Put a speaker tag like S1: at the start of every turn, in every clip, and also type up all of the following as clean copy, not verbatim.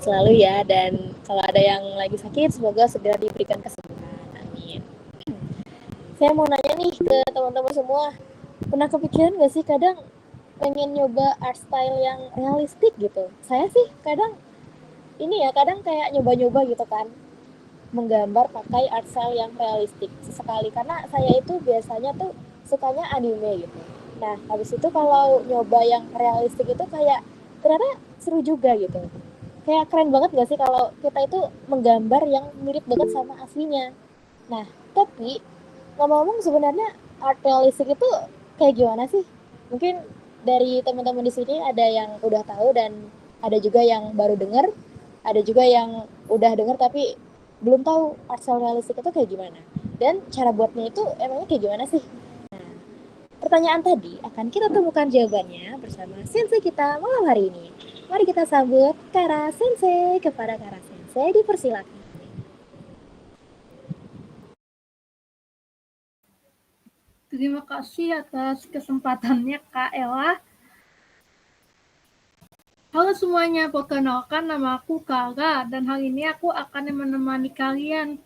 S1: selalu ya, dan kalau ada yang lagi sakit semoga segera diberikan kesembuhan. Amin. Saya mau nanya nih ke teman-teman semua, pernah kepikiran gak sih kadang pengen nyoba art style yang realistik gitu? Saya sih kadang kadang kayak nyoba-nyoba gitu kan, menggambar pakai art style yang realistik sesekali, karena saya itu biasanya tuh sukanya anime gitu. Nah habis itu kalau nyoba yang realistik itu kayak ternyata seru juga gitu, kayak keren banget gak sih kalau kita itu menggambar yang mirip banget sama aslinya. Nah tapi ngomong-ngomong, sebenarnya art realistik itu kayak gimana sih? Mungkin dari teman-teman di sini ada yang udah tahu dan ada juga yang baru dengar, ada juga yang udah dengar tapi belum tahu art realistik itu kayak gimana. Dan cara buatnya itu emangnya kayak gimana sih? Pertanyaan tadi akan kita temukan jawabannya bersama sensei kita malam hari ini. Mari kita sambut Kara Sensei. Kepada Kara Sensei dipersilakan.
S2: Terima kasih atas kesempatannya Kak Ella. Halo semuanya, perkenalkan nama aku Kara dan hari ini aku akan menemani kalian.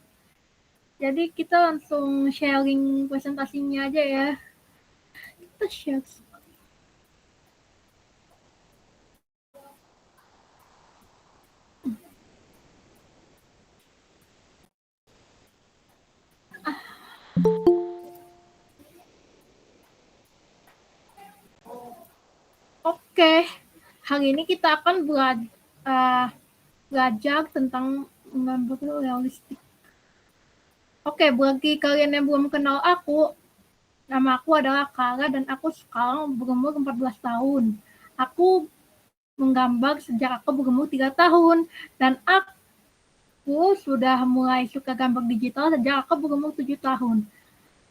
S2: Jadi kita langsung sharing presentasinya aja ya. Kita share. Oke, hari ini kita akan belajar tentang menggambar realistik. Oke, bagi kalian yang belum kenal aku, nama aku adalah Kara dan aku sekarang berumur 14 tahun. Aku menggambar sejak aku berumur 3 tahun dan aku sudah mulai suka gambar digital sejak aku berumur 7 tahun.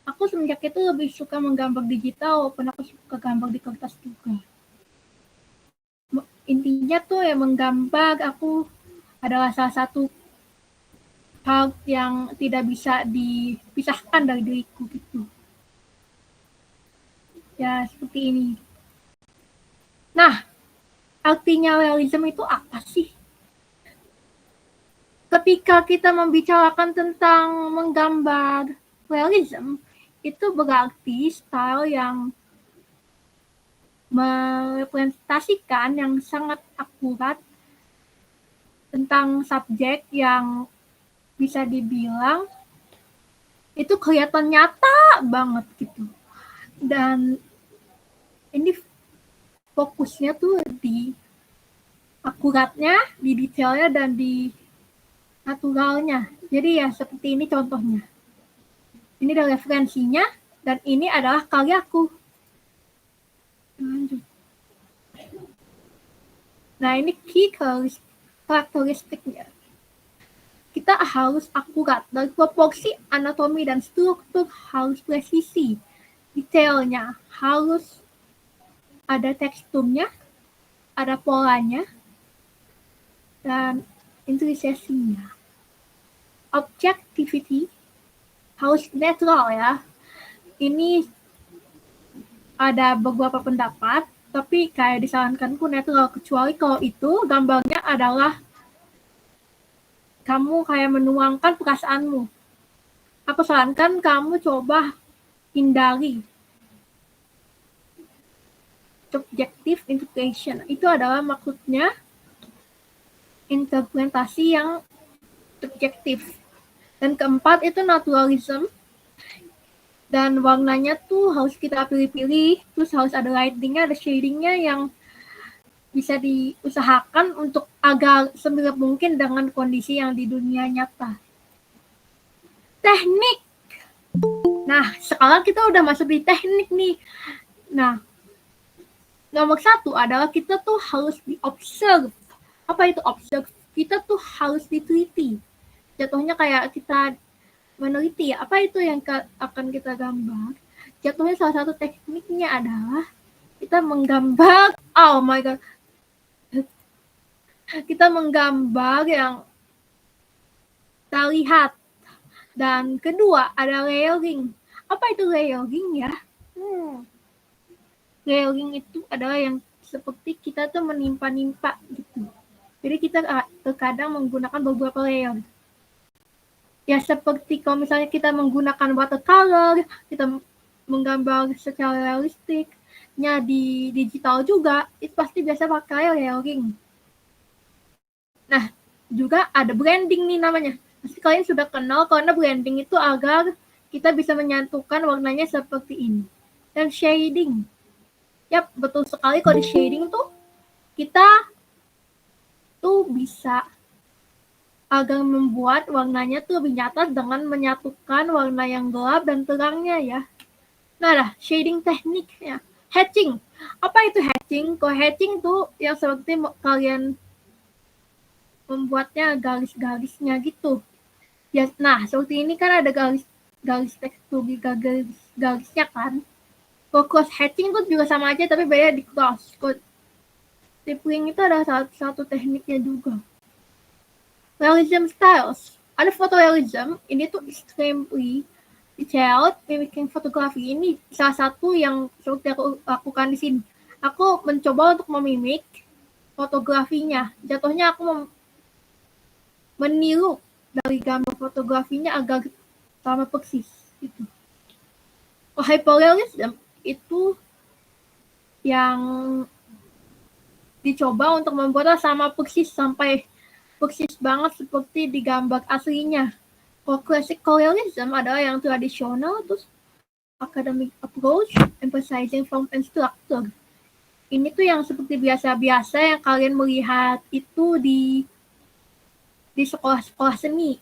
S2: Aku semenjak itu lebih suka menggambar digital walaupun aku suka gambar di kertas juga. Intinya tuh ya menggambar aku adalah salah satu hal yang tidak bisa dipisahkan dari diriku gitu. Ya seperti ini. Nah, artinya realism itu apa sih? Ketika kita membicarakan tentang menggambar realism, itu berarti style yang merepresentasikan yang sangat akurat tentang subjek yang bisa dibilang itu kelihatan nyata banget gitu. Dan ini fokusnya tuh di akuratnya, di detailnya, dan di naturalnya. Jadi ya seperti ini contohnya. Ini adalah referensinya, dan ini adalah karyaku. Lanjut. Nah ini key karakteristiknya. Kita harus akurat, dari proporsi, anatomi, dan struktur harus presisi. Detailnya harus ada teksturnya, ada polanya, dan intrinsisinya. Objectivity harus netral ya. Ini ada beberapa pendapat, tapi kayak disarankanku netral, kecuali kalau itu gambarnya adalah kamu kayak menuangkan perasaanmu. Aku sarankan kamu coba hindari subjective interpretation. Itu adalah maksudnya interpretasi yang subjektif. Dan keempat itu naturalism. Dan warnanya tuh harus kita pilih-pilih, terus harus ada lightingnya, ada shadingnya yang bisa diusahakan untuk agar semirip mungkin dengan kondisi yang di dunia nyata. Teknik. Nah, sekarang kita udah masuk di teknik nih. Nah, nomor satu adalah kita tuh harus di-observe. Apa itu observe? Kita tuh harus diteliti. Jatuhnya kayak kita meneliti ya, apa itu yang akan kita gambar. Jatuhnya salah satu tekniknya adalah kita menggambar, oh my god, kita menggambar yang terlihat. Dan kedua ada layering. Apa itu layering ya? Layering itu adalah yang seperti kita tuh menimpa-nimpa gitu. Jadi kita terkadang menggunakan beberapa layer. Ya seperti kalau misalnya kita menggunakan watercolor, kita menggambar secara realistiknya di digital juga, itu pasti biasa pakai layering. Nah, juga ada branding nih namanya. Pasti kalian sudah kenal karena branding itu agar kita bisa menyatukan warnanya seperti ini. Dan shading. Yap, betul sekali kalau di shading tuh kita tuh bisa agar membuat warnanya tuh lebih nyata dengan menyatukan warna yang gelap dan terangnya ya. Nah, shading tekniknya. Hatching. Apa itu hatching? Kalau hatching tuh yang seperti kalian membuatnya garis-garisnya gitu. Ya, nah, seperti ini kan ada garis tekstur di garisnya kan. Kalau cross hatching tuh juga sama aja tapi beda di cross. Kalau stippling itu ada satu tekniknya juga. Realism styles. Ada photorealism, ini tuh extremely detailed mimicking fotografi. Ini salah satu yang seperti aku lakukan di sini. Aku mencoba untuk memimik fotografinya. Jatuhnya aku meniru dari gambar fotografinya agar sama persis. Gitu. Hyperrealism itu yang dicoba untuk membuatnya sama persis sampai persis banget seperti di gambar aslinya. Kalau classical realism adalah yang tradisional, terus academic approach, emphasizing form and structure. Ini tuh yang seperti biasa-biasa yang kalian melihat itu di sekolah-sekolah seni.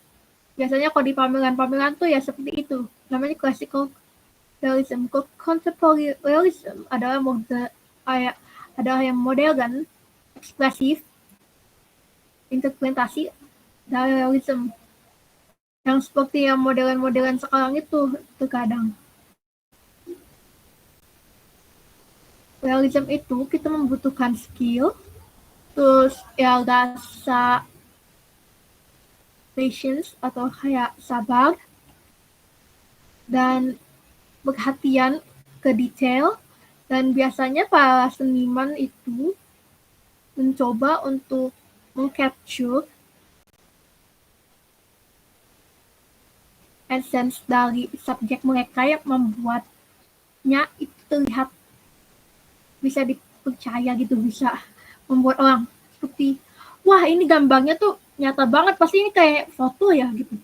S2: Biasanya kalau di pameran-pameran tuh ya seperti itu. Namanya classical realism. Contemporary realism adalah yang modern, ekspresif, interpretasi dari realism. Yang seperti yang modern-modern sekarang itu terkadang. Realism itu kita membutuhkan skill, terus ya rasa patience atau kayak sabar, dan perhatian ke detail, dan biasanya para seniman itu mencoba untuk mengcapture essence dari subjek mereka yang membuatnya itu terlihat bisa dipercaya gitu, bisa membuat orang seperti wah ini gambarnya tuh nyata banget, pasti ini kayak foto ya gitu,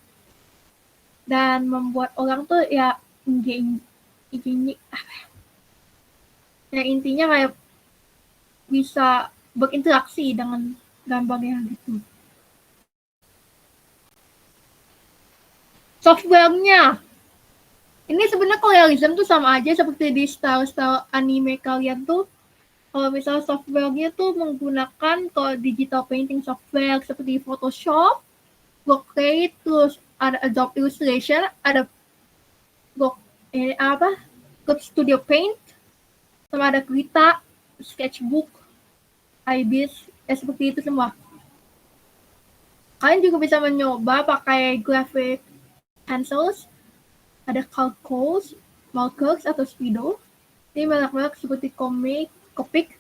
S2: dan membuat orang tuh ya ini ya intinya kayak bisa berinteraksi dengan gambarnya gitu. Softwarenya ini sebenarnya kalau realism tuh sama aja seperti di style-style anime kalian tuh. Kalau misalnya softwarenya tuh menggunakan kalau digital painting software seperti Photoshop, Procreate, terus ada Adobe Illustrator, ada Adobe Studio Paint, sama ada Krita, Sketchbook, Ibis, seperti itu semua. Kalian juga bisa mencoba pakai graphic pencils, ada Calcos, Markers atau Speedo. Ini merek-merek seperti Copic,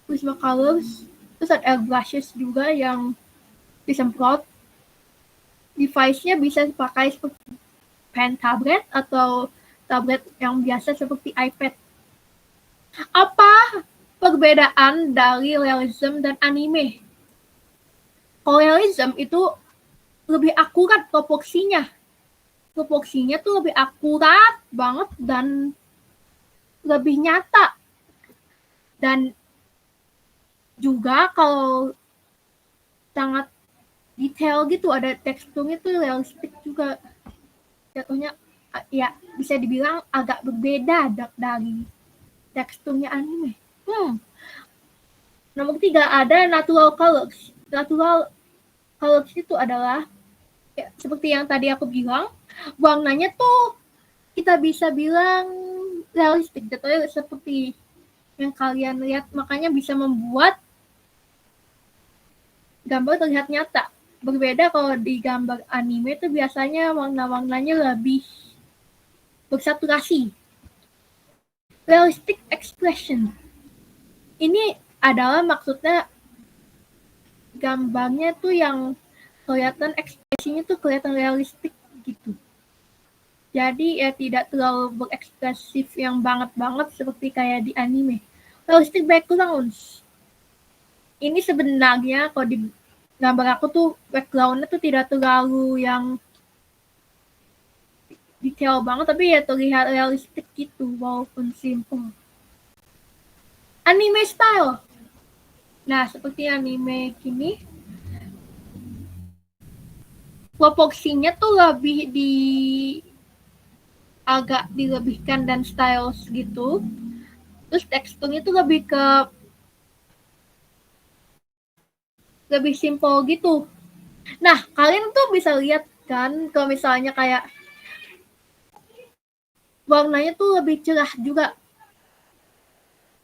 S2: Prismacolors, terus ada airbrushes juga yang disemprot. Device-nya bisa dipakai seperti pen tablet atau tablet yang biasa seperti iPad. Apa perbedaan dari realism dan anime? Kalau realism itu lebih akurat proporsinya. Proporsinya tuh lebih akurat banget dan lebih nyata. Dan juga kalau sangat detail gitu, ada teksturnya tuh realistik juga. Jatuhnya ya bisa dibilang agak berbeda dari teksturnya anime. Nomor 3 ada natural colors. Natural colors itu adalah ya, seperti yang tadi aku bilang, warnanya tuh kita bisa bilang realistik. Jatuhnya seperti yang kalian lihat, makanya bisa membuat gambar terlihat nyata. Berbeda kalau di gambar anime itu biasanya warna-warnanya lebih bersaturasi. Realistic expression. Ini adalah maksudnya gambarnya tuh yang kelihatan ekspresinya tuh kelihatan realistik gitu. Jadi ya tidak terlalu berekspresif yang banget seperti kayak di anime. Realistic backgrounds. Ini sebenarnya kalau di gambar aku tuh backgroundnya tuh tidak terlalu yang detail banget, tapi ya terlihat realistik gitu walaupun simple. Anime style. Nah, seperti anime kini, proporsinya tuh lebih agak dilebihkan dan styles gitu. Terus teksturnya tuh lebih simple gitu. Nah, kalian tuh bisa lihat kan kalau misalnya kayak warnanya tuh lebih cerah juga.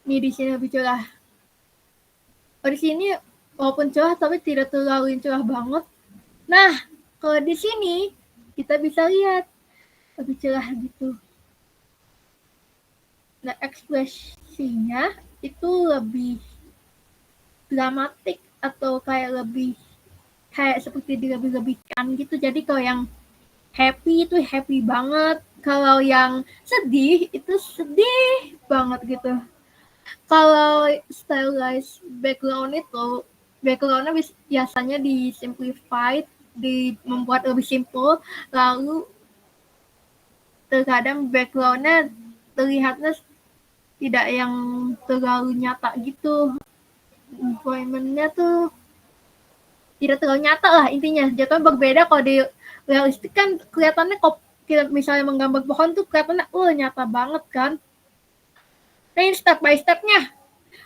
S2: Nih di sini lebih cerah. Oh, di sini walaupun cerah tapi tidak terlalu cerah banget. Nah, kalau di sini kita bisa lihat lebih cerah gitu. Nah, ekspresinya itu lebih dramatik atau kayak seperti dilebih-lebihkan gitu. Jadi kalau yang happy itu happy banget, kalau yang sedih itu sedih banget gitu. Kalau stylized background itu backgroundnya biasanya di simplified, membuat lebih simple, lalu terkadang backgroundnya terlihatnya tidak yang terlalu nyata gitu. Environmentnya tuh tidak terlalu nyata lah intinya. Jatuhnya berbeda kalau di realistik kan kelihatannya kok kita misalnya menggambar pohon tuh kelihatannya nyata banget kan. Nah ini step by stepnya.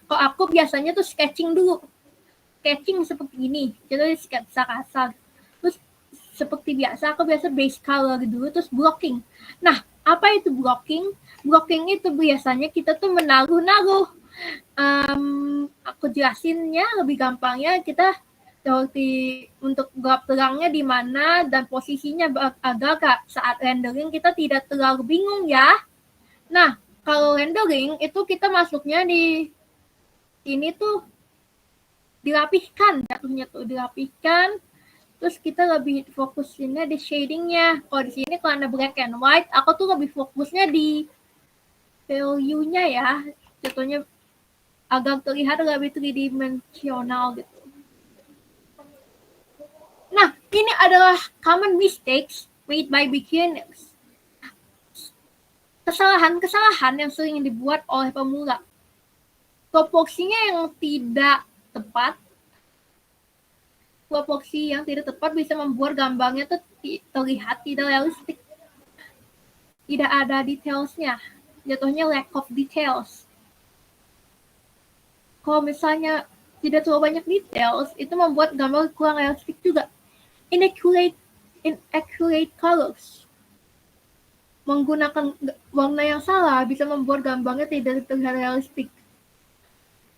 S2: Kalau aku biasanya tuh sketching dulu. Sketching seperti ini. Jadi sketsa kasar. Terus seperti biasa aku biasa base color dulu terus blocking. Nah, apa itu blocking? Blocking itu biasanya kita tuh menaruh-naruh. Aku jelasinnya lebih gampangnya kita seperti untuk gelap terangnya di mana dan posisinya agar saat rendering kita tidak terlalu bingung ya. Nah, kalau rendering itu kita masuknya di ini tuh dirapihkan, jatuhnya tuh dirapihkan. Terus kita lebih fokusinnya di shadingnya. Kalau di sini karena black and white, aku tuh lebih fokusnya di value-nya ya. Jatuhnya agak terlihat lebih tridimensional gitu. Nah, ini adalah common mistakes made by beginners. Kesalahan-kesalahan yang sering dibuat oleh pemula. Proporsinya yang tidak tepat. Proporsi yang tidak tepat bisa membuat gambarnya tuh terlihat tidak realistik. Tidak ada detailsnya. Jatuhnya lack of details. Kalau misalnya tidak terlalu banyak details, itu membuat gambar kurang realistik juga. Inaccurate colors. Menggunakan warna yang salah bisa membuat gambarnya tidak terlihat realistik.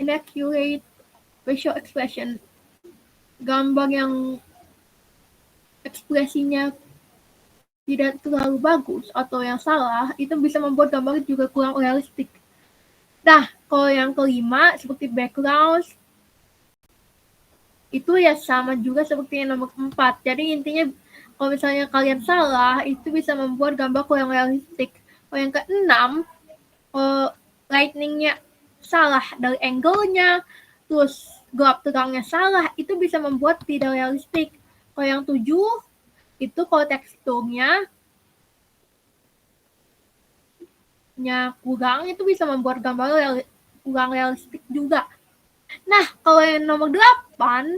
S2: Inaccurate facial expression. Gambar yang ekspresinya tidak terlalu bagus atau yang salah, itu bisa membuat gambar juga kurang realistik. Nah, kalau yang kelima, seperti background, itu ya sama juga seperti yang nomor 4. Jadi intinya kalau misalnya kalian salah, itu bisa membuat gambar kurang realistik. Kalau yang keenam, lighting-nya salah dari angle-nya, terus gelap terangnya salah, itu bisa membuat tidak realistik. Kalau yang 7, itu kalau teksturnya kurang, itu bisa membuat gambar kurang realistik juga. Nah, kalau yang nomor 8,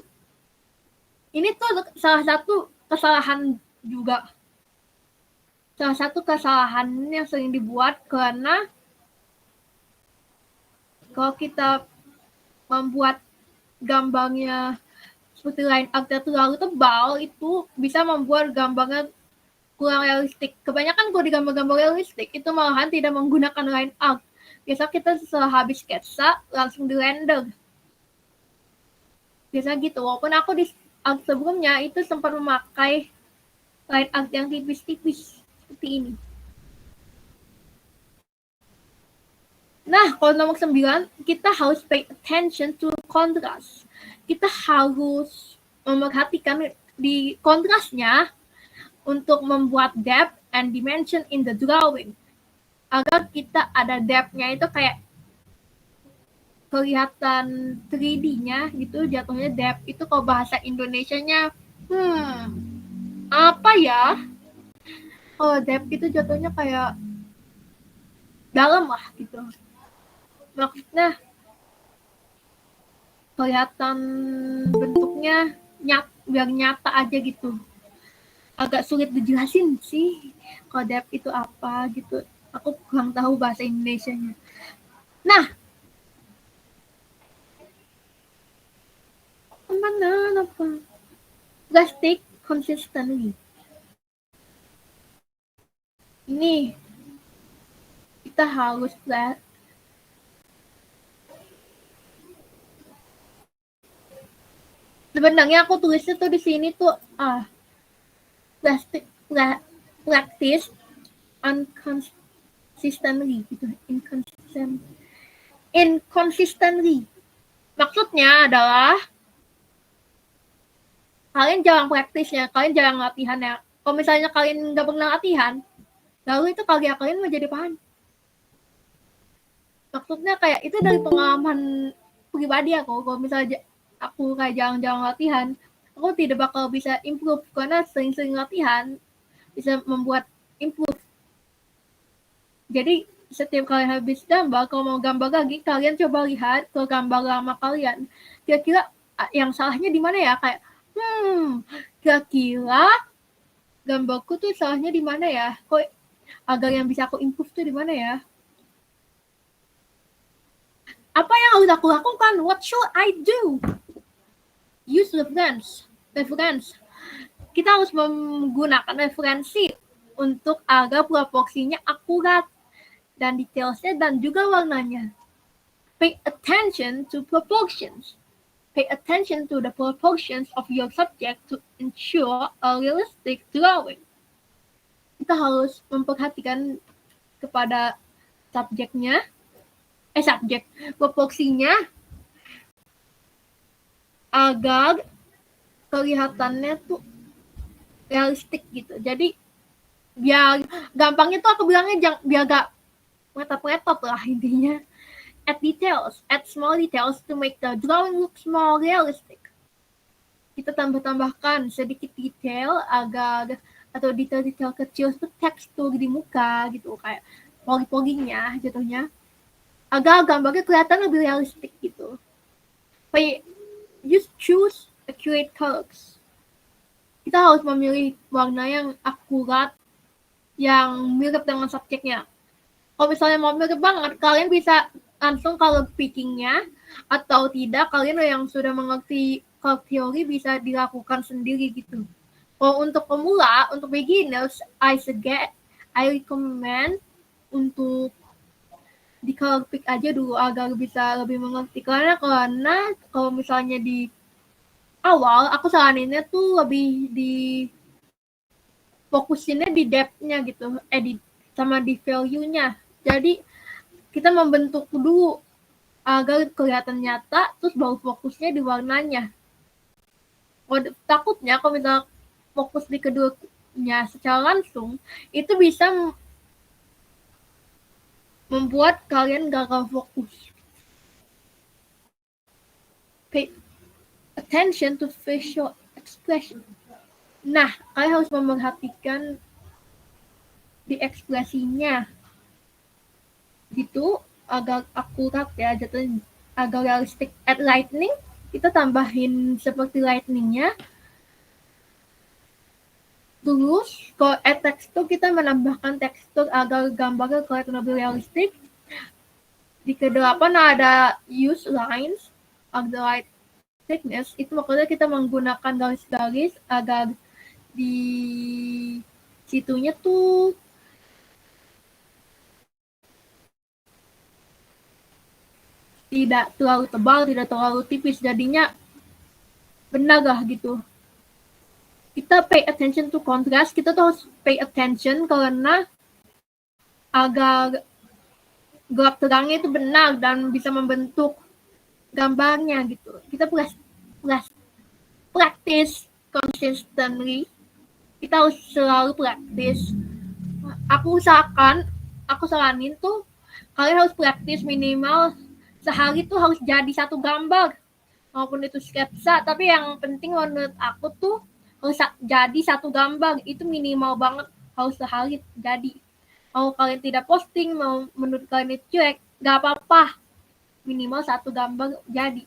S2: ini tuh salah satu kesalahan juga. Salah satu kesalahan yang sering dibuat karena kalau kita membuat gambarnya seperti line art terlalu tebal, itu bisa membuat gambarnya kurang realistik. Kebanyakan kalau di gambar-gambar realistik, itu malahan tidak menggunakan line art. Biasa kita setelah habis sketsa, langsung di render. Biasa gitu, walaupun aku di art sebelumnya itu sempat memakai line art yang tipis-tipis seperti ini. Nah, kalau nomor 9, kita harus pay attention to contrast. kita harus memerhatikan di kontrasnya untuk membuat depth and dimension in the drawing. Agar kita ada depth-nya itu kayak kelihatan 3D-nya gitu, jatuhnya depth itu kalau bahasa Indonesianya apa ya? Kalau depth itu jatuhnya kayak dalam lah gitu. Maksudnya kelihatan bentuknya biar nyata aja gitu. Agak sulit dijelasin sih kalau depth itu apa gitu. Aku kurang tahu bahasa Indonesianya. Nah, mana apa? Plastic consistently. Ini kita harus sebenarnya aku tulisnya tuh di sini tuh plastic practice inconsistently gitu, inconsistently. Maksudnya adalah kalian jarang praktisnya, kalian jarang latihan ya. Kalau misalnya kalian nggak pernah latihan, lalu itu karya kalian menjadi bahan. Maksudnya kayak itu dari pengalaman pribadi aku. Kalau misalnya aku kayak jarang-jarang latihan, aku tidak bakal bisa improve karena sering-sering latihan bisa membuat improve. Jadi setiap kali habis gambar, kalau mau gambar lagi, kalian coba lihat ke gambar lama kalian. Kira-kira yang salahnya di mana ya? Kayak, kira-kira gambarku tuh salahnya di mana ya? Kok agar yang bisa aku improve tuh di mana ya? Apa yang harus aku lakukan? What should I do? Use reference. Kita harus menggunakan referensi untuk agar proporsinya akurat dan detailsnya dan juga warnanya. Pay attention to proportions. Pay attention to the proportions of your subject to ensure a realistic drawing. Kita harus memperhatikan kepada proporsinya agar kelihatannya tuh realistik gitu. Jadi biar gampangnya tuh aku bilangnya biar gak metap-metap lah intinya. Add small details to make the drawing looks more realistic. Kita tambahkan sedikit detail atau detail-detail kecil itu tekstur di muka gitu, kayak poli-polinya jatuhnya, agar gambarnya kelihatan lebih realistik gitu. Just choose accurate colors. Kita harus memilih warna yang akurat, yang mirip dengan subjeknya. Kalau misalnya mau mirip banget, kalian bisa langsung color pickingnya, atau tidak kalian yang sudah mengerti color theory bisa dilakukan sendiri gitu. Kalau untuk pemula, untuk beginners, I recommend untuk di color pick aja dulu agar bisa lebih mengerti. Karena kalau misalnya di awal, aku saraninnya tuh lebih di fokusinnya di depth-nya gitu, sama di value-nya. Jadi kita membentuk dulu agar kelihatan nyata, terus baru fokusnya di warnanya. Takutnya kalau misalnya fokus di keduanya secara langsung, itu bisa membuat kalian gagal fokus. Pay attention to facial expression. Nah, kalian harus memerhatikan di ekspresinya. Gitu, agak akurat ya, jatuhnya agak realistik. Add lightning, kita tambahin seperti lightningnya. Terus, kalau add tekstur, kita menambahkan tekstur agar gambarnya kelihatan lebih realistik. Di ke-8 ada use lines of the light thickness. Itu maksudnya kita menggunakan garis-garis agar di situnya tuh tidak terlalu tebal, tidak terlalu tipis. Jadinya benar lah gitu. Kita pay attention to contrast. Kita tuh harus pay attention karena agar gelap terangnya itu benar dan bisa membentuk gambarnya gitu. Kita practice consistently. Kita harus selalu praktis. Aku saranin tuh kalian harus praktis minimal sehari tuh harus jadi satu gambar, maupun itu sketsa. Tapi yang penting menurut aku tuh harus jadi satu gambar, itu minimal banget, harus sehari jadi. Mau kalian tidak posting, mau menurut kalian itu jelek, nggak apa-apa, minimal satu gambar jadi.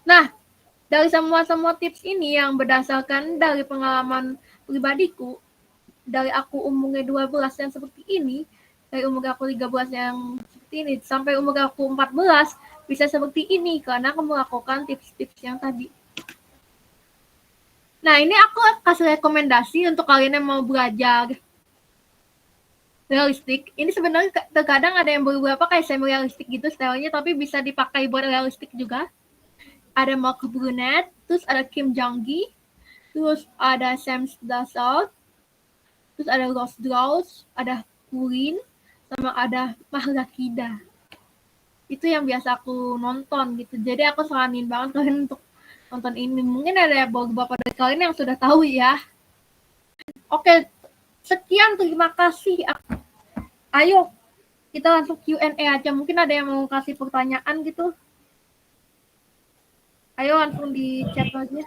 S2: Nah, dari semua tips ini yang berdasarkan dari pengalaman pribadiku, dari aku umurnya 12 yang seperti ini, dari umur aku 13 yang seperti ini, sampai umur aku 14 bisa seperti ini karena aku melakukan tips-tips yang tadi. Nah, ini aku kasih rekomendasi untuk kalian yang mau belajar realistik. Ini sebenarnya terkadang ada yang beberapa kayak semi realistik gitu stylenya, tapi bisa dipakai buat realistik juga. Ada Mark Brunet, terus ada Kim Jong-gi, terus ada Sam Dassault, terus ada Rose Draws, ada Kurin, sama ada Mahrakida. Itu yang biasa aku nonton gitu. Jadi aku saranin banget kalian untuk nonton ini. Mungkin ada beberapa dari kalian yang sudah tahu ya. Oke, sekian, terima kasih. Ayo, kita langsung Q&A aja. Mungkin ada yang mau kasih pertanyaan gitu. Ayo langsung di chat aja.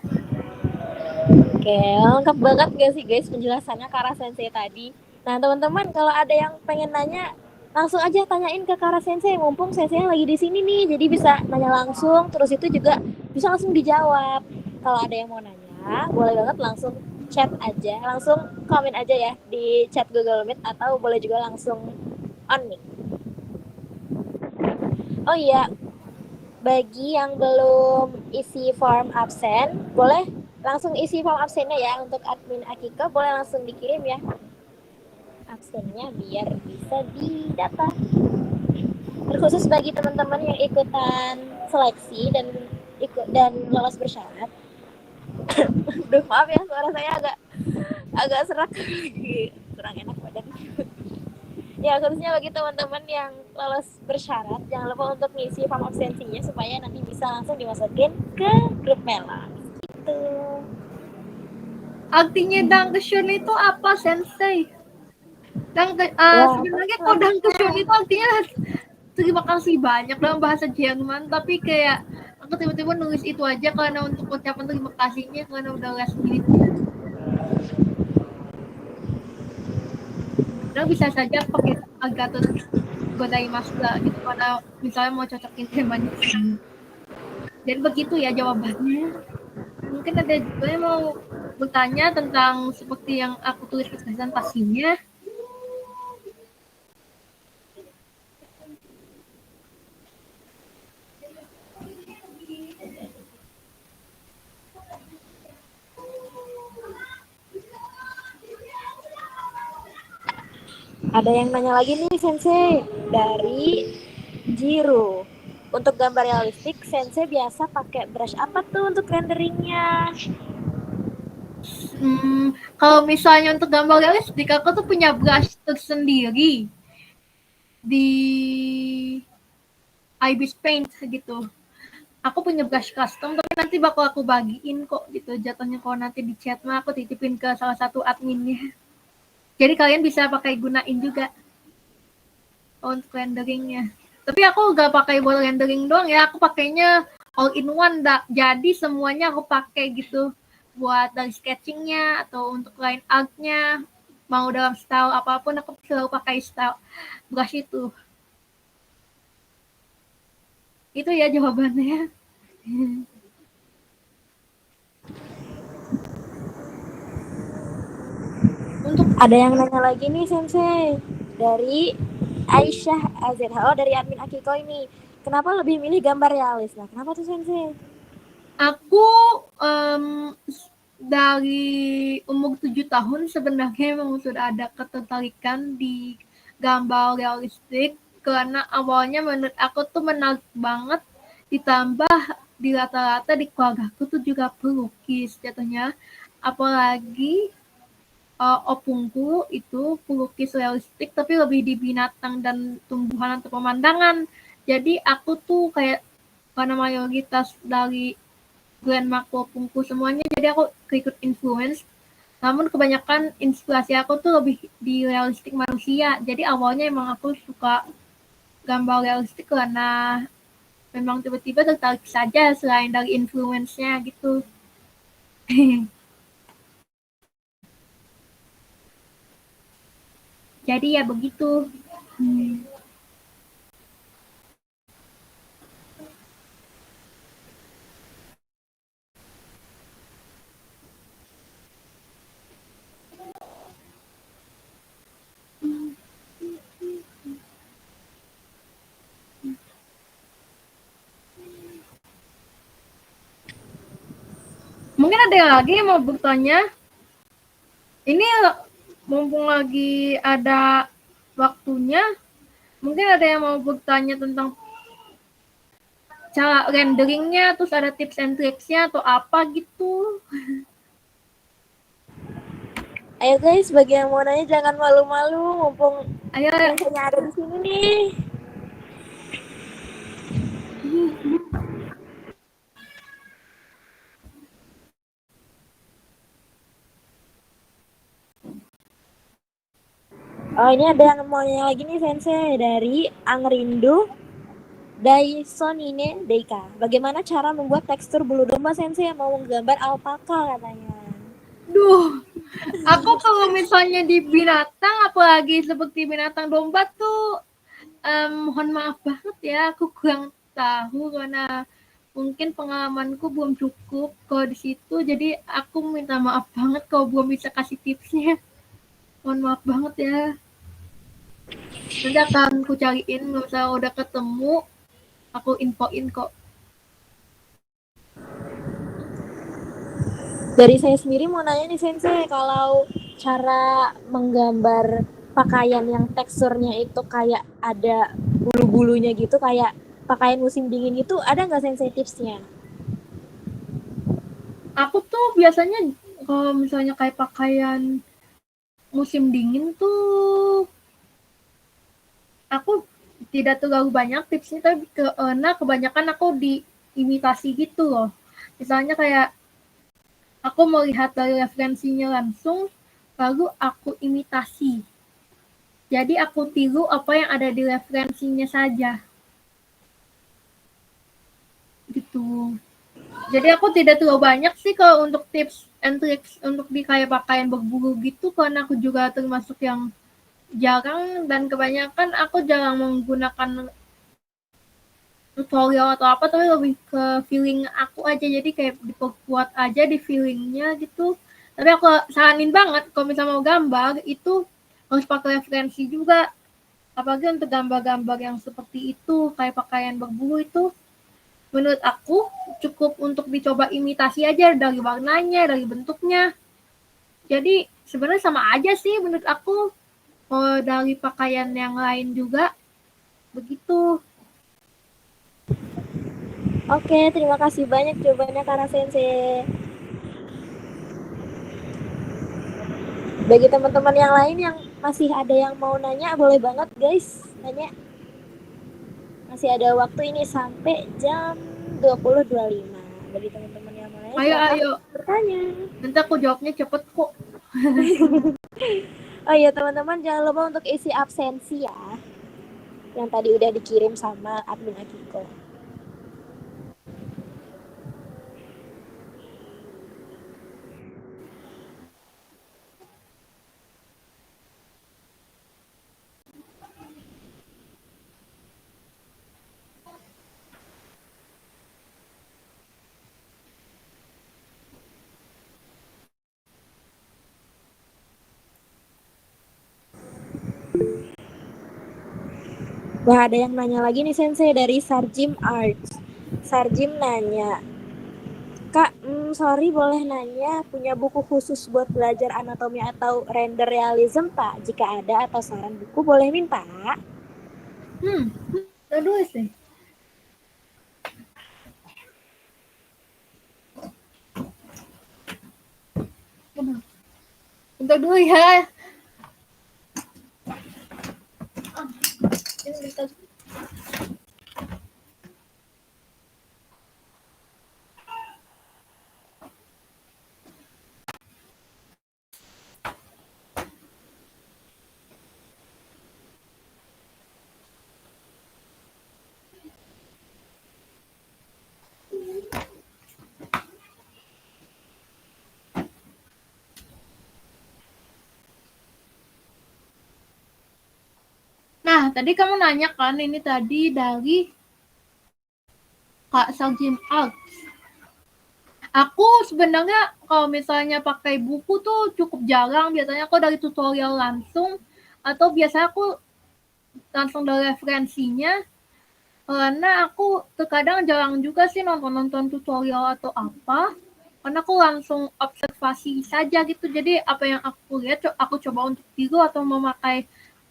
S1: Oke, lengkap banget gak sih guys penjelasannya Kara Sensei tadi. Nah teman-teman kalau ada yang pengen nanya langsung aja tanyain ke Kara Sensei, mumpung Sensei lagi di sini nih, jadi bisa nanya langsung, terus itu juga bisa langsung dijawab. Kalau ada yang mau nanya, boleh banget langsung chat aja, langsung komen aja ya di chat Google Meet, atau boleh juga langsung on nih. Oh iya, bagi yang belum isi form absen, boleh langsung isi form absennya ya. Untuk admin Akiko boleh langsung dikirim ya absennya biar bisa didata. Terkhusus bagi teman-teman yang ikutan seleksi dan lolos bersyarat. Duh, maaf ya suara saya agak serak lagi, kurang enak badan. Ya, khususnya bagi teman-teman yang lolos bersyarat, jangan lupa untuk ngisi form absensinya supaya nanti bisa langsung dimasukin ke grup Mela. Gitu.
S2: Artinya Dankeschön itu apa, Sensei? Sebenarnya kok Dankeschön itu artinya terima kasih banyak dalam bahasa Jerman, tapi kayak aku tiba-tiba nulis itu aja karena untuk ucapan terima kasihnya, karena udah les gitu. Nah, bisa saja pakai Agathon Godaimasu gitu karena misalnya mau cocokin temanya. Dan begitu ya jawabannya. Mungkin ada juga yang mau bertanya tentang seperti yang aku tulis presentasinya.
S1: Ada yang nanya lagi nih Sensei dari Jiro. Untuk gambar realistik, Sensei biasa pakai brush apa tuh untuk renderingnya?
S2: Kalau misalnya untuk gambar realistik, aku tuh punya brush tersendiri di Ibis Paint gitu. Aku punya brush custom, tapi nanti bakal aku bagiin kok gitu. Jatuhnya kalau nanti di chat mah aku titipin ke salah satu adminnya. Jadi kalian bisa pakai gunain juga untuk renderingnya. Tapi aku gak pakai buat rendering doang ya, aku pakainya all in one. Jadi semuanya aku pakai gitu, buat dari sketchingnya atau untuk line artnya, mau dalam style apapun aku selalu pakai style brush itu. Itu ya jawabannya.
S1: Ada yang nanya lagi nih Sensei dari Aisyah AZH, dari admin Akiko ini. Kenapa lebih milih gambar realis? Nah, kenapa tuh Sensei?
S2: Aku dari umur 7 tahun sebenarnya memang sudah ada ketertarikan di gambar realistik, karena awalnya menurut aku tuh menarik banget, ditambah di rata-rata di keluarga aku tuh juga pelukis jatuhnya, apalagi opungku itu pelukis realistik tapi lebih di binatang dan tumbuhan atau pemandangan. Jadi aku tuh kayak karena mayoritas dari Glenn Marco, Pungku semuanya. Jadi aku ikut influence. Namun kebanyakan inspirasi aku tuh lebih di realistik manusia. Jadi awalnya emang aku suka gambar realistik karena memang tiba-tiba tertarik saja selain dari influence-nya gitu. Jadi ya begitu. Hmm. Mungkin ada lagi yang mau bertanya. Ini mumpung lagi ada waktunya, mungkin ada yang mau bertanya tentang cara renderingnya, terus ada tips and tricksnya atau apa gitu.
S1: Ayo guys, bagi yang mau nanya jangan malu-malu, mumpung
S2: Ayo.
S1: sensenya ada di sini nih. Oh, ini ada yang mau nanya lagi nih sensei dari Angrindu Daisonine Deika. Bagaimana cara membuat tekstur bulu domba sensei yang mau menggambar alpaka katanya?
S2: Duh, aku kalau misalnya di binatang, apalagi seperti binatang domba tuh, mohon maaf banget ya, aku kurang tahu karena mungkin pengalamanku belum cukup kalau di situ. Jadi aku minta maaf banget kalau belum bisa kasih tipsnya. Mohon maaf banget ya. Nanti akan ku cariin, misalnya udah ketemu, aku infoin kok.
S1: Dari saya sendiri mau nanya nih sensei, kalau cara menggambar pakaian yang teksturnya itu kayak ada bulu-bulunya gitu, kayak pakaian musim dingin gitu, ada nggak sensei tipsnya?
S2: Aku tuh biasanya kalau misalnya kayak pakaian musim dingin tuh aku tidak terlalu banyak tipsnya, tapi karena kebanyakan aku diimitasi gitu loh. Misalnya kayak aku melihat dari referensinya langsung, lalu aku imitasi. Jadi aku tiru apa yang ada di referensinya saja. Gitu. Jadi aku tidak terlalu banyak sih kalau untuk tips and tricks untuk di kayak pakaian berbulu gitu, karena aku juga termasuk yang jarang dan kebanyakan aku jarang menggunakan tutorial atau apa, tapi lebih ke feeling aku aja, jadi kayak diperkuat aja di feelingnya gitu. Tapi aku saranin banget kalau misalnya mau gambar itu harus pakai referensi juga, apalagi untuk gambar-gambar yang seperti itu kayak pakaian berbulu itu. Menurut aku cukup untuk dicoba imitasi aja dari warnanya, dari bentuknya. Jadi sebenarnya sama aja sih menurut aku, dari pakaian yang lain juga begitu.
S1: Oke, terima kasih banyak jawabannya Kara Sensei. Bagi teman-teman yang lain yang masih ada yang mau nanya, boleh banget guys nanya. Masih ada waktu ini sampai jam 20.25. Bagi teman-teman yang mau nanya,
S2: Ayo,
S1: silakan
S2: ayo.
S1: bertanya.
S2: Nanti aku jawabnya cepet kok.
S1: Oh iya teman-teman, jangan lupa untuk isi absensi ya, yang tadi udah dikirim sama admin Akiko. Wah, ada yang nanya lagi nih Sensei dari Sarjim Arts. Sarjim nanya, Kak, sorry boleh nanya, punya buku khusus buat belajar anatomi atau render realism Pak? Jika ada atau saran buku boleh minta.
S2: Aduh sih. Bentar dulu ya. Ini kita tadi kamu nanya kan, ini tadi dari Kak Saljim Art. Aku sebenarnya kalau misalnya pakai buku tuh cukup jarang, biasanya aku dari tutorial langsung, atau biasanya aku langsung dari referensinya, karena aku terkadang jarang juga sih nonton tutorial atau apa, karena aku langsung observasi saja gitu. Jadi apa yang aku lihat aku coba untuk tiru atau memakai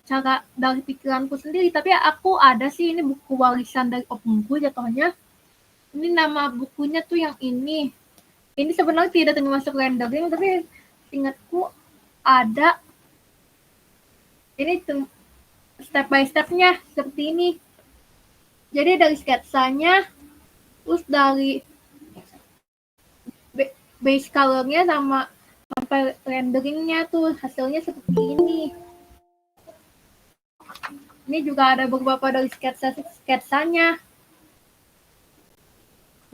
S2: cara dari pikiranku sendiri. Tapi aku ada sih ini buku warisan dari opungku jatuhnya. Ini nama bukunya tuh yang ini. Ini sebenarnya tidak termasuk rendering, tapi ingatku ada. Ini step by stepnya seperti ini. Jadi dari sketsanya, terus dari base colornya sama sampai renderingnya tuh hasilnya seperti ini. Ini juga ada beberapa dari sketsanya.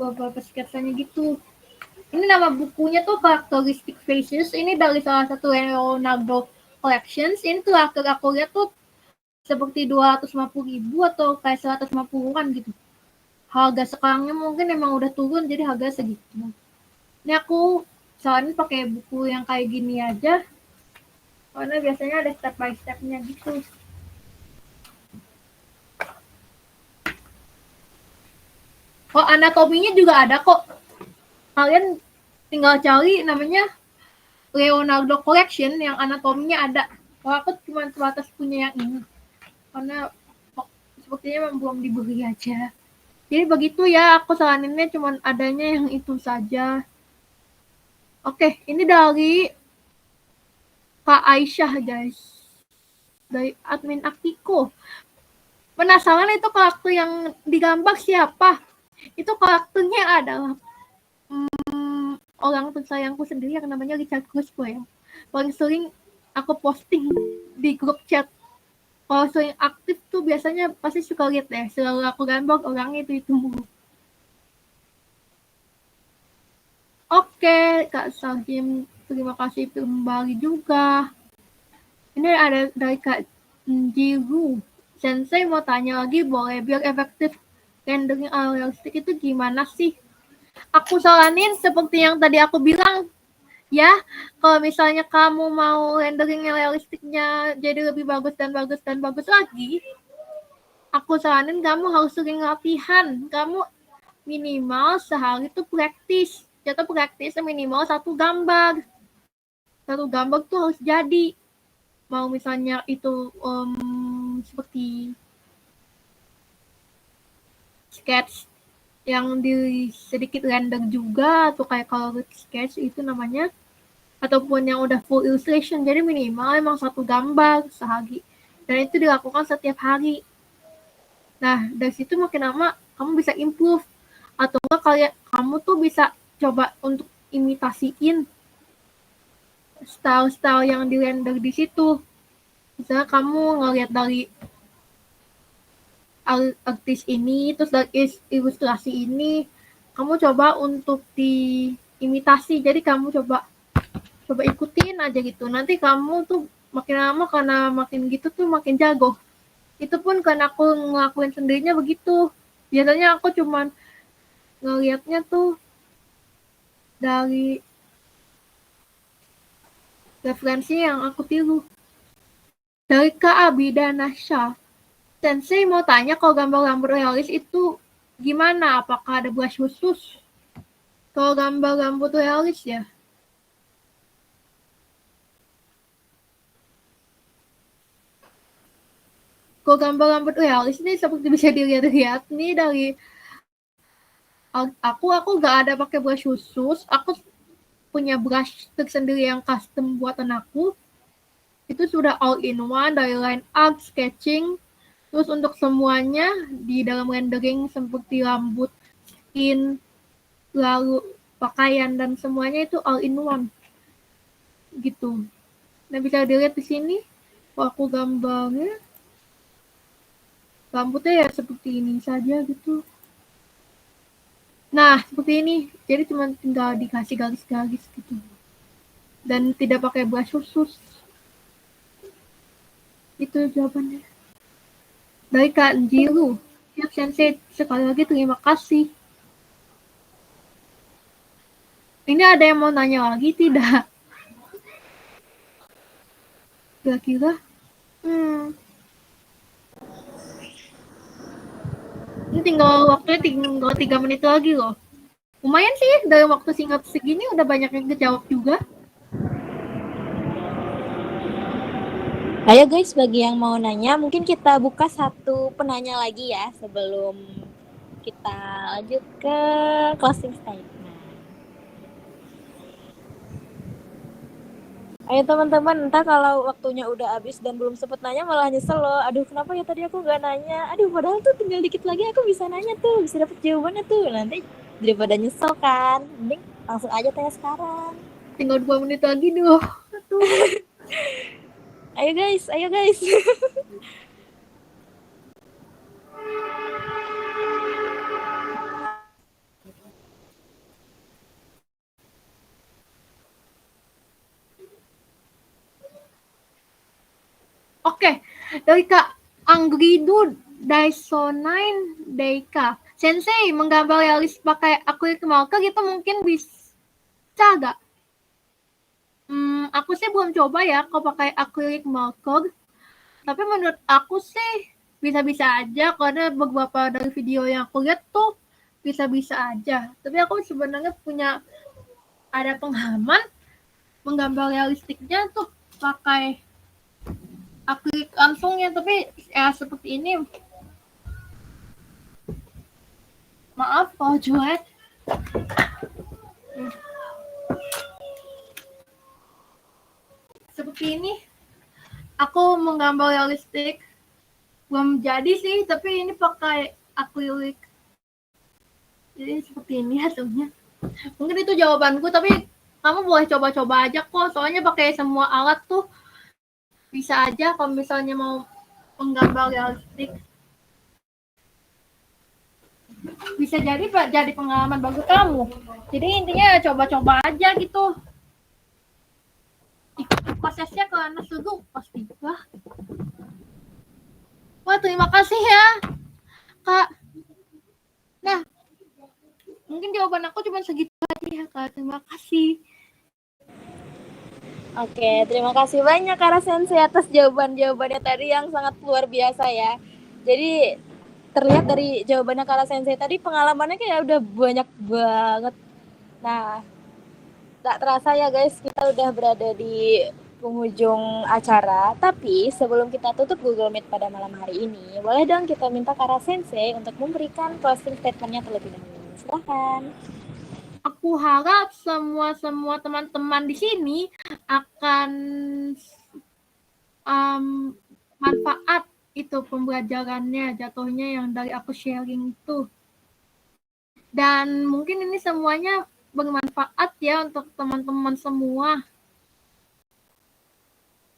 S2: Beberapa sketsanya gitu. Ini nama bukunya tuh Characteristic Faces. Ini dari salah satu Leonardo Collections. Ini tuh aku lihat tuh seperti 250.000 atau kayak 150-an gitu. Harga sekarangnya mungkin emang udah turun jadi harga segitu. Ini aku soalnya pakai buku yang kayak gini aja. Karena biasanya ada step by stepnya gitu. Oh, anatominya juga ada kok. Kalian tinggal cari namanya Leonardo Collection yang anatominya ada. Kalau aku cuma sebatas punya yang ini. Karena sepertinya belum dibeli aja. Jadi begitu ya, aku saraninnya cuma adanya yang itu saja. Oke, ini dari Kak Aisyah, guys. Dari admin Akiko. Penasaran itu karakter yang digambar siapa? Itu karakternya adalah orang tersayangku sendiri yang namanya Richard Crispo ya. Paling sering aku posting di grup chat. Kalau sering aktif tuh biasanya pasti suka lihat deh. Selalu aku gambar orangnya itu mulu. Oke, Kak Salim, terima kasih kembali juga. Ini ada dari Kak Jiru. Sensei mau tanya lagi, boleh biar efektif rendering realistik itu gimana sih? Aku saranin seperti yang tadi aku bilang, ya, kalau misalnya kamu mau rendering realistiknya jadi lebih bagus dan bagus dan bagus lagi, aku saranin kamu harus sering latihan. Kamu minimal sehari itu praktis. Jatuh praktis minimal satu gambar. Satu gambar tuh harus jadi. Mau misalnya itu seperti sketch yang di sedikit render juga atau kayak colored sketch itu namanya, ataupun yang udah full illustration, jadi minimal emang satu gambar sehari dan itu dilakukan setiap hari. Nah dari situ makin lama kamu bisa improve, atau enggak kamu tuh bisa coba untuk imitasiin style-style yang di render di situ. Misalnya kamu ngeliat dari artis ini, terus dari ilustrasi ini, kamu coba untuk diimitasi. Jadi kamu coba ikutin aja gitu. Nanti kamu tuh makin lama karena makin gitu tuh makin jago. Itu pun karena aku ngelakuin sendirinya begitu. Biasanya aku cuman ngeliatnya tuh dari referensi yang aku tiru. Dari Kak Abida Nasha. Sensei mau tanya kalau gambar rambut realis itu gimana? Apakah ada brush khusus? Kalau gambar rambut realis ya. Kalau gambar rambut realis ini seperti bisa dilihat-lihat nih dari aku gak ada pakai brush khusus. Aku punya brush tersendiri yang custom buatan aku. Itu sudah all in one dari line art, sketching. Terus untuk semuanya di dalam rendering seperti rambut, skin, lalu pakaian dan semuanya itu all in one. Gitu. Nah bisa dilihat di sini. Kalau aku gambarnya rambutnya ya seperti ini saja gitu. Nah seperti ini. Jadi cuma tinggal dikasih garis-garis gitu. Dan tidak pakai brush khusus. Itu jawabannya. Dari Kak Jiru. Siap Sensei, sekali lagi terima kasih. Ini ada yang mau nanya lagi tidak? Kira-kira? Ini waktunya tinggal 3 menit lagi loh. Lumayan sih, dari waktu singkat segini udah banyak yang kejawab juga.
S1: Ayo guys, bagi yang mau nanya, mungkin kita buka satu penanya lagi ya sebelum kita lanjut ke closing statement. Ayo teman-teman, entah kalau waktunya udah habis dan belum sempet nanya malah nyesel loh. Aduh, kenapa ya tadi aku gak nanya? Aduh, padahal tuh tinggal dikit lagi aku bisa nanya tuh, bisa dapet jawabannya tuh. Nanti daripada nyesel kan, mending langsung aja tanya sekarang.
S2: Tinggal 2 menit lagi dong.
S1: Ayo guys, ayo guys.
S2: Oke, dari Kak Anggridu Daisonine Deika. Sensei, menggambar realis pakai acrylic marker gitu mungkin bisa gak? Aku sih belum coba ya kalau pakai acrylic marker. Tapi menurut aku sih bisa-bisa aja karena beberapa dari video yang aku lihat tuh bisa-bisa aja. Tapi aku sebenarnya punya ada pengalaman menggambar realistiknya tuh pakai akrilik langsungnya, tapi ya seperti ini. Maaf kalau jelek. Seperti ini. Aku menggambar realistik. Belum jadi sih, tapi ini pakai akrilik. Jadi seperti ini hasilnya. Mungkin itu jawabanku, tapi kamu boleh coba-coba aja kok. Soalnya pakai semua alat tuh bisa aja kalau misalnya mau menggambar realistik. Bisa jadi pengalaman bagi kamu. Jadi intinya coba-coba aja gitu. Prosesnya karena seru pasti. Wah, terima kasih ya, Kak. Nah, mungkin jawaban aku cuma segitu aja ya, Kak. Terima kasih.
S1: Oke, terima kasih banyak Kara Sensei atas jawaban-jawabannya tadi yang sangat luar biasa ya. Jadi terlihat dari jawabannya Kara Sensei tadi pengalamannya kayak udah banyak banget. Nah, tak terasa ya guys, kita udah berada di penghujung acara. Tapi sebelum kita tutup Google Meet pada malam hari ini, boleh dong kita minta Kara Sensei untuk memberikan closing statement-nya terlebih dahulu. Silahkan.
S2: Aku harap semua teman-teman di sini akan manfaat itu pembelajarannya, jatuhnya yang dari aku sharing itu. Dan mungkin ini semuanya bermanfaat ya untuk teman-teman semua.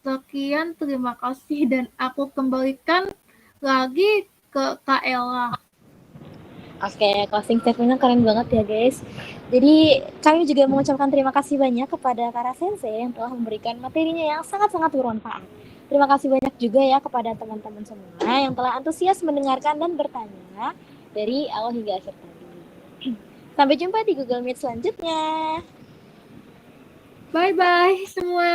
S2: Sekian, terima kasih dan aku kembalikan lagi ke Kak Ella.
S1: Oke, closing statement-nya keren banget ya guys. Jadi kami juga mengucapkan terima kasih banyak kepada Kara Sensei yang telah memberikan materinya yang sangat-sangat bermanfaat. Terima kasih banyak juga ya kepada teman-teman semua yang telah antusias mendengarkan dan bertanya dari awal hingga akhir tadi. Sampai jumpa di Google Meet selanjutnya.
S2: Bye-bye semua.